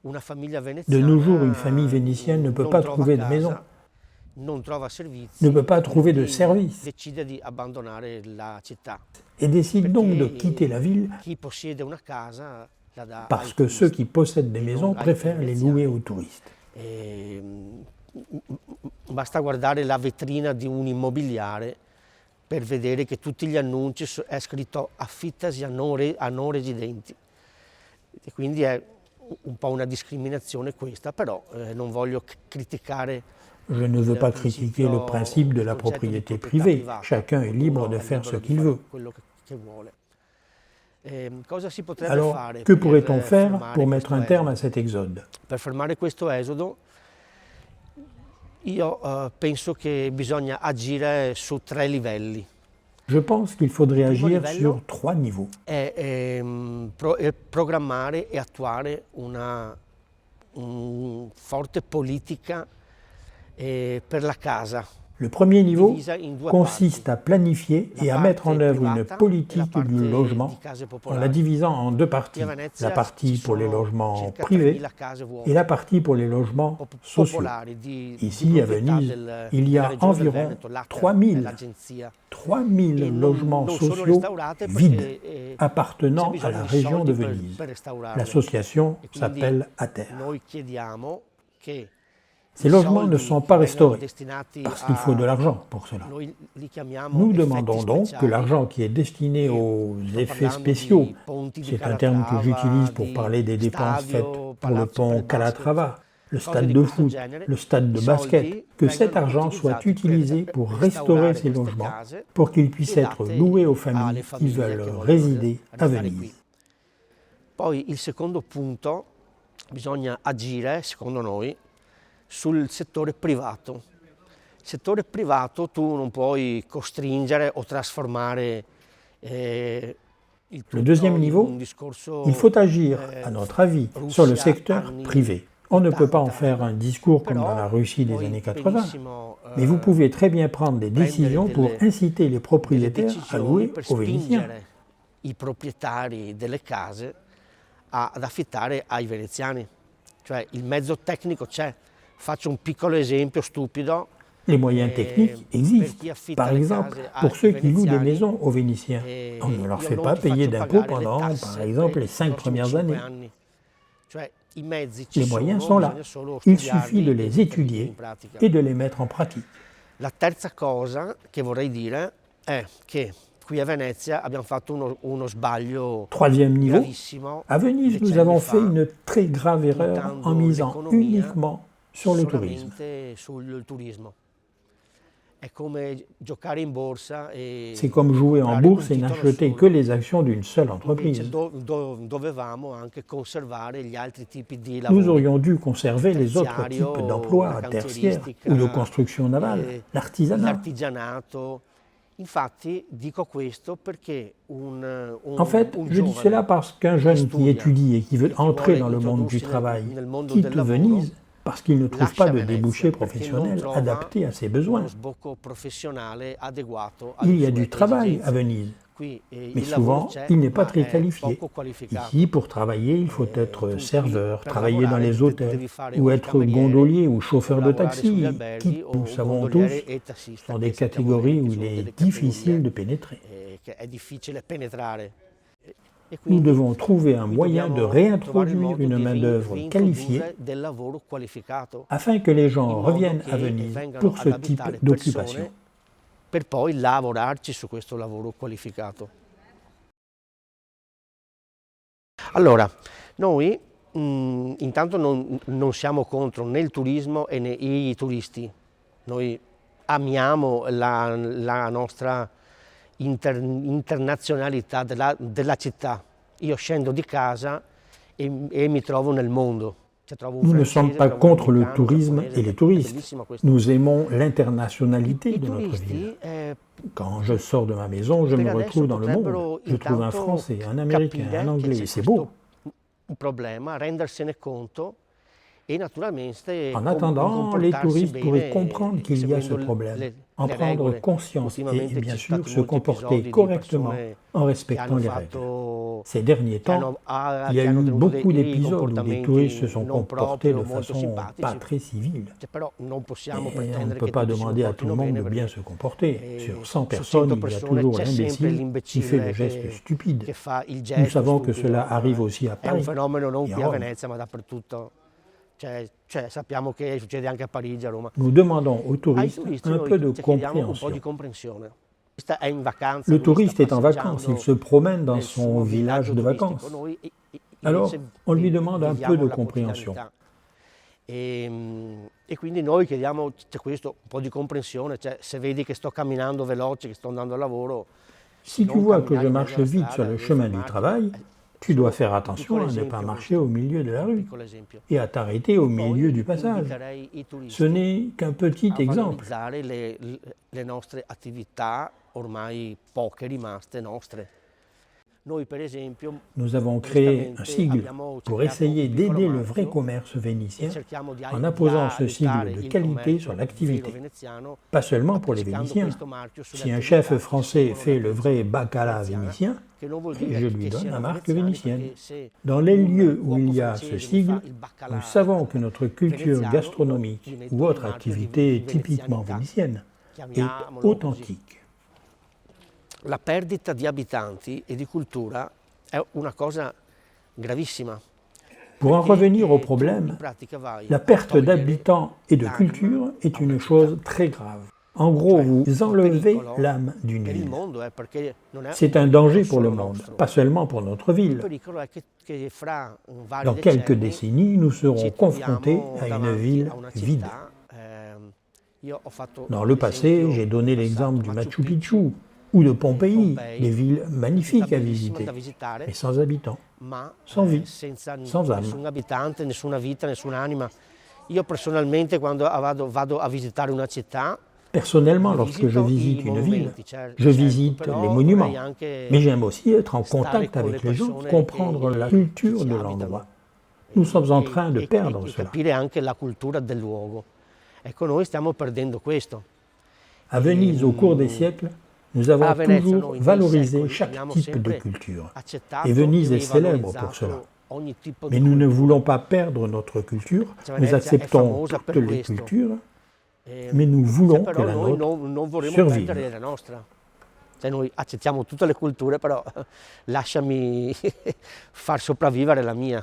De nos jours, une famille vénitienne ne peut pas trouver de maison, ne peut pas trouver de service, et décide donc de quitter la ville parce que ceux qui possèdent des maisons préfèrent les louer aux touristes. Basta guardare la vetrina di un immobiliare per vedere che tutti gli annunci è scritto affittasi a non residenti. E quindi è un po' una discriminazione questa, però non voglio criticare. Je ne veux pas critiquer le principe de la propriété privée. Chacun est libre de faire ce qu'il veut. Alors, que pourrait-on faire pour mettre un terme à cet exode? Per fermare questo esodo, io penso che bisogna agire su 3 livelli. Je pense qu'il faudrait agir sur 3 niveaux. Programmare e attuare una forte politica per la casa. Le premier niveau consiste à planifier et à mettre en œuvre une politique du logement en la divisant en 2 parties. La partie pour les logements privés et la partie pour les logements sociaux. Ici, à Venise, il y a environ 3000 logements sociaux vides appartenant à la région de Venise. L'association s'appelle ATER. Ces logements ne sont pas restaurés parce qu'il faut de l'argent pour cela. Nous demandons donc que l'argent qui est destiné aux effets spéciaux, c'est un terme que j'utilise pour parler des dépenses faites pour le pont Calatrava, le stade de foot, le stade de basket, que cet argent soit utilisé pour restaurer ces logements, pour qu'ils puissent être loués aux familles qui veulent résider à Venise. Poi il secondo punto, bisogna agire, secondo noi, sul settore privato. Il settore privato tu non puoi costringere o trasformare Le deuxième niveau, il faut agir, à notre avis, sur le secteur privé. On ne peut pas en faire un discours comme dans la Russie des années 80, mais vous pouvez très bien prendre des décisions pour inciter les propriétaires à louer aux Vénitiens. I proprietari delle case ad affittare ai veneziani. Cioè il mezzo tecnico c'è. Faccio un piccolo esempio stupido. Les moyens techniques existent. Par exemple, pour ceux qui louent des maisons aux Vénitiens, on ne leur fait pas payer d'impôts pendant, par exemple, les 5 premières années. Les moyens sont là. Il suffit de les étudier et de les mettre en pratique. La terza cosa che vorrei dire è che qui a Venezia abbiamo fatto uno sbaglio. Troisième niveau, à Venise, nous avons fait une très grave erreur en misant uniquement sur le tourisme. C'est comme jouer en bourse et n'acheter que les actions d'une seule entreprise. Nous aurions dû conserver les autres types d'emplois tertiaires ou de construction navale, l'artisanat. En fait, je dis cela parce qu'un jeune qui étudie et qui veut entrer dans le monde du travail quitte Venise parce qu'il ne trouve pas de débouché professionnel adapté à ses besoins. Il y a du travail à Venise, mais souvent, il n'est pas très qualifié. Ici, pour travailler, il faut être serveur, travailler dans les hôtels, ou être gondolier ou chauffeur de taxi, qui, nous savons tous, sont des catégories où il est difficile de pénétrer. Nous devons trouver un moyen de réintroduire une main-d'œuvre qualifiée afin que les gens reviennent à Venise pour ce type d'occupation. Per poi lavorarci su questo lavoro qualificato. Allora, noi intanto non siamo contro né il turismo né i turisti. Noi amiamo la nostra internazionalità della città. Io scendo di casa e mi trovo nel mondo. Nous ne sommes pas contre le tourisme et les touristes. Nous aimons l'internationalité de notre ville. Quand je sors de ma maison, je me retrouve dans le monde. Je trouve un Français, un Américain, un Anglais, et c'est beau. En attendant, les touristes pourraient comprendre qu'il y a ce problème en prendre conscience et bien sûr se comporter correctement en respectant les règles. Ces derniers temps, il y a eu beaucoup d'épisodes où des touristes se sont comportés de façon pas très civile. Et on ne peut pas demander à tout le monde de bien se comporter. Sur 100 personnes, il y a toujours l'imbécile qui fait le geste stupide. Nous savons que cela arrive aussi à Paris et à Rome. Nous demandons aux touristes un peu de compréhension. Le touriste est en vacances, il se promène dans son village de vacances. Alors, on lui demande un peu de compréhension. E quindi noi chiediamo questo, un po' di comprensione, se vedi che sto camminando veloce, che sto andando al lavoro. Si tu vois que je marche vite sur le chemin du travail, tu dois faire attention à ne pas marcher au milieu de la rue et à t'arrêter au milieu du passage. Ce n'est qu'un petit exemple. Le nostre attività, ormai poche rimaste nostre. Nous avons créé un sigle pour essayer d'aider le vrai commerce vénitien en apposant ce sigle de qualité sur l'activité. Pas seulement pour les Vénitiens. Si un chef français fait le vrai bacala vénitien, je lui donne la marque vénitienne. Dans les lieux où il y a ce sigle, nous savons que notre culture gastronomique ou autre activité typiquement vénitienne est authentique. La perdita di abitanti e di cultura è una cosa gravissima. Pour en revenir au problème, la perte d'habitants et de culture est une chose très grave. En gros, vous enlevez l'âme d'une ville. C'est un danger pour le monde, pas seulement pour notre ville. Dans quelques décennies, nous serons confrontés à une ville vide. Dans le passé, j'ai donné l'exemple du Machu Picchu ou de Pompéi, des villes magnifiques à visiter, mais sans habitants, sans vie, sans âme. Nessun abitante, nessuna vita, nessuna anima. Io personalmente quando vado a visitare una città, personnellement, lorsque je visite une ville, je visite les monuments, mais j'aime aussi être en contact avec les gens, comprendre la culture de l'endroit. Nous sommes en train de perdre cela. Capire anche la cultura del luogo. Ecco, noi stiamo perdendo questo. À Venise, au cours des siècles, nous avons toujours valorisé chaque type de culture, et Venise est célèbre pour cela. Mais nous ne voulons pas perdre notre culture, nous acceptons toutes les cultures, mais nous voulons que la nôtre survive. Noi accettiamo tutte le culture, però lasciami far sopravvivere la mia.